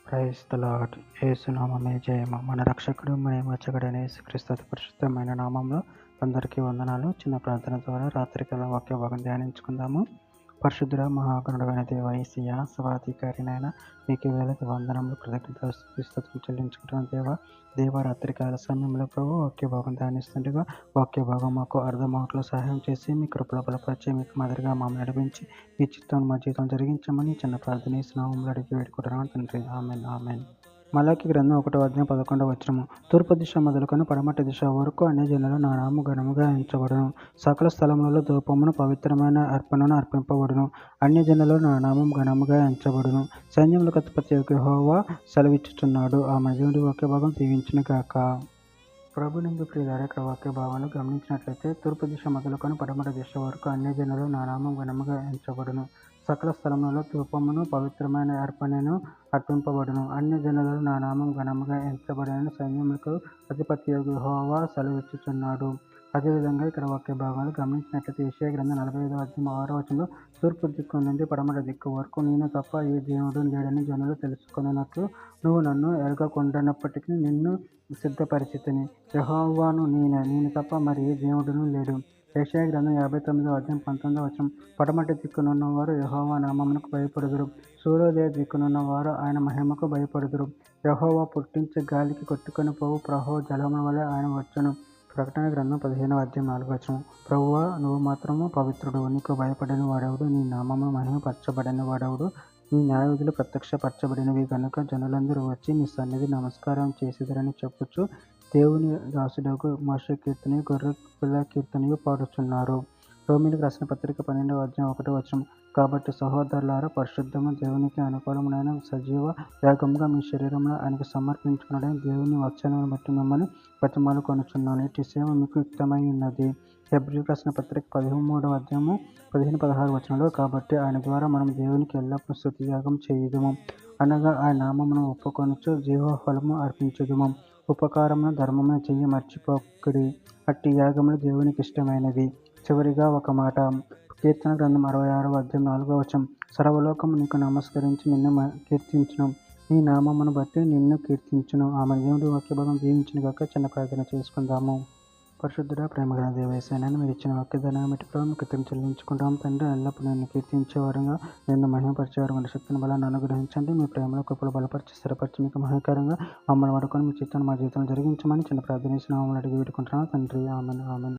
Praise the lord. యేసునామమే జయము. మన రక్షకుడు మన విమోచకుడైన యేసుక్రీస్తు అతి పరిశుద్ధమైన నామంలో అందరికీ వందనాలు. చిన్న ప్రార్థన ద్వారా రాత్రికాల వాక్య భాగం ధ్యానించుకుందాము. పరిశుద్ధుడ మహాగణుడైన దేవ యేసయ్య, సర్వాధికారినైన మీకు వేలకి వందనములు, కృతజ్ఞతలు చెల్లించుకుంటున్న దేవ రాత్రికాల సమయంలో ప్రభు వాక్య భాగం ధ్యానిస్తుండగా వాక్య భాగం మాకు అర్థమవట్లో సహాయం చేసి మీ కృపలో బలపరిచి మీకు మాదిరిగా మమ్మల్ని నడిపించి ఈ చిత్తం మా జీవితం జరిగించమని చిన్న ప్రార్థన నామంలో అడిగి వేడుకుంటున్నాను తండ్రి. Amen amen. మలాకి గ్రంథం 1:11 తూర్పు దిశ మొదలుకొని పడమటి దిశ వరకు అన్ని జనులు నా నామము ఘనముగా ఎంచబడును. సకల స్థలములలో ధూపమును పవిత్రమైన అర్పణను అర్పింపబడును. అన్ని జనులు నా నామం ఘనముగా ఎంచబడును. సైన్యములకు అధిపతి యెహోవా సెలవిచ్చుచున్నాడు. ఆమె దేవుడి వాక్య భాగం దీవించును గాక. ప్రభు నందు ప్రియులారా, ఇక్కడ వాక్య భావాలు గమనించినట్లయితే తూర్పు దిశ మొదలుకొని పడమటి దిశ వరకు అన్ని జనులు నా నామం ఘనముగా ఎంచబడును. సకల స్థలములలో ధూపమును పవిత్రమైన అర్పణను అర్పింపబడును. అన్ని జనులు నా నామం ఘనముగా ఎంచబడిన సైన్యములకు అధిపతి యెహోవా సెలవిచ్చుచున్నాడు. అదేవిధంగా ఇక్కడ వాక్య భాగాలు గమనించినట్లయితే యెషయా గ్రంథం 45:6 తూర్పు దిక్కు నుండి పడమటి దిక్కు వరకు నేను తప్ప ఏ దేవుడు లేడని జనులు తెలుసుకొనున్నట్లు నువ్వు నన్ను ఎరగకుండానప్పటికీ నిన్ను సిద్ధపరిచితిని. యెహోవాను నేనే, నేను తప్ప మరి ఏ దేవుడును లేడు. యెషయా గ్రంథం 59:19 పడమటి దిక్కునున్నవారు యెహోవా నామమునకు భయపడుదురు. సూర్యోదయ దిక్కునున్నవారు ఆయన మహిమకు భయపడుదురు. యెహోవా పుట్టించే గాలికి కొట్టుకొని పోవు ప్రవాహ జలముల వలె ఆయన వచ్చును. ప్రకటన గ్రంథం 15:4 ప్రభువా, నువ్వు మాత్రము పవిత్రుడు. నీకు భయపడిన వాడెవడు? నీ నామము మహిమపరచబడిన వాడెవడు? నీ న్యాయవిధులు ప్రత్యక్షపరచబడినవి గనుక జనులందరూ వచ్చి నీ సన్నిధి నమస్కారం చేసిదరని చెప్పుచు దేవుని దాసుడకు మోషే కీర్తనయు గొర్రె పిల్ల కీర్తనయు పాడుచున్నారు. రోమీయులకు రాసిన పత్రిక 12:1 కాబట్టి సహోదరులారా, పరిశుద్ధము దేవునికి అనుకూలమైన సజీవ యాగముగా మీ శరీరంలో ఆయనకు సమర్పించుకున్నాడని దేవుని వచనమును బట్టి మిమ్మల్ని బతిమాలుకొనుచున్నాను. ఇటు సేవ మీకు యుక్తమై ఉన్నది. హెబ్రీయులకు రాసిన పత్రిక 13:15-16 కాబట్టి ఆయన ద్వారా మనం దేవునికి ఎల్లప్పుడూ స్తుతి యాగం చేయుదుము, అనగా ఆయన నామమును ఒప్పుకొనుచు జీవఫలము అర్పించుదుము. ఉపకారమును ధర్మమును చెయ్యి మర్చిపోకుడి, అట్టి యాగములు దేవునికి ఇష్టమైనవి. చివరిగా ఒక మాట, కీర్తన గ్రంథం 66:4 సర్వలోకము నీకు నమస్కరించి నిన్ను కీర్తించును, నీ నామమును బట్టి నిన్ను కీర్తించును. ఆమె దేవుడి వాక్య భాగం దీవించును గాక. చిన్న ప్రార్థన చేసుకుందాము. పరిశుద్ధుడ, ప్రేమగల దేవ యేసయ్య, మీరు ఇచ్చిన వాక్యదానాన్ని బట్టి ప్రభు కృతజ్ఞతలు చెల్లించుకుంటాం తండ్రి. ఎల్లప్పుడూ నిన్ను కీర్తించేవారుగా, నిన్ను మహిమపరిచేవారు శక్తిని బలాన్ని అనుగ్రహించండి. మీ ప్రేమలో కృపలు బలపరిచి స్థిరపరిచి మీకు మహిమకరంగా మమ్మల్ని వాడుకొని మీ చిత్తాన్ని మా జీవితంలో జరిగించమని చిన్న ప్రార్థన నామములో అడిగి వేడుకుంటున్నాను తండ్రి. Amen amen.